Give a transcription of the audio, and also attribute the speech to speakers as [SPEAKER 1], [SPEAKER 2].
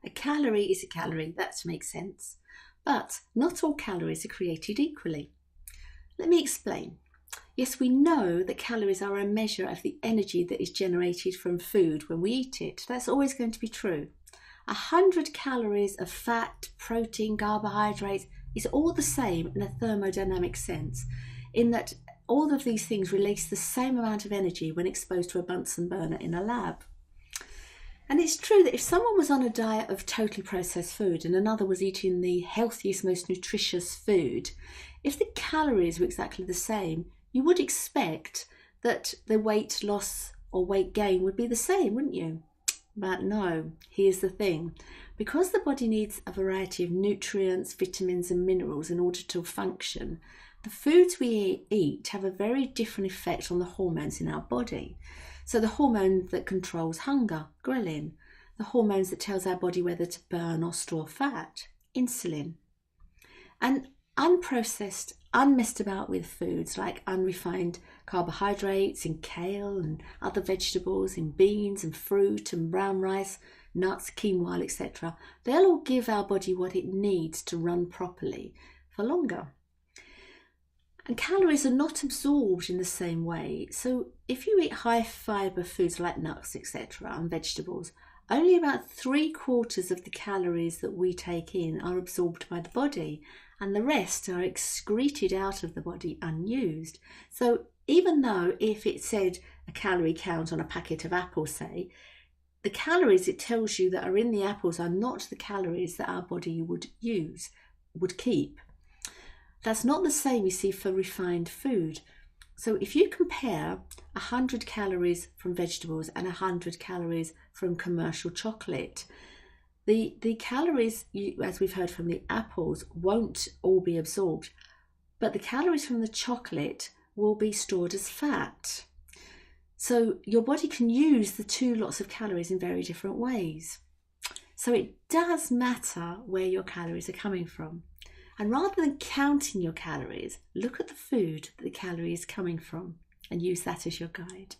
[SPEAKER 1] A calorie is a calorie, that makes sense. But not all calories are created equally. Let me explain. Yes, we know that calories are a measure of the energy that is generated from food when we eat it. That's always going to be true. 100 calories of fat, protein, carbohydrates is all the same in a thermodynamic sense, in that all of these things release the same amount of energy when exposed to a Bunsen burner in a lab. And it's true that if someone was on a diet of totally processed food and another was eating the healthiest, most nutritious food, if the calories were exactly the same, you would expect that the weight loss or weight gain would be the same, wouldn't you? But no, here's the thing. Because the body needs a variety of nutrients, vitamins and minerals in order to function, the foods we eat have a very different effect on the hormones in our body. So the hormone that controls hunger, ghrelin, the hormones that tells our body whether to burn or store fat, insulin. And unprocessed, unmessed about with foods like unrefined carbohydrates in kale and other vegetables, in beans and fruit and brown rice, nuts, quinoa, etc., they'll all give our body what it needs to run properly for longer. And calories are not absorbed in the same way. So if you eat high fibre foods like nuts, etc., and vegetables, only about 3/4 of the calories that we take in are absorbed by the body, and the rest are excreted out of the body unused. So even though if it said a calorie count on a packet of apples, say, the calories it tells you that are in the apples are not the calories that our body would keep. That's not the same, you see, for refined food. So if you compare 100 calories from vegetables and 100 calories from commercial chocolate, the calories, as we've heard from the apples, won't all be absorbed, but the calories from the chocolate will be stored as fat. So your body can use the two lots of calories in very different ways. So it does matter where your calories are coming from. And rather than counting your calories, look at the food that the calorie is coming from and use that as your guide.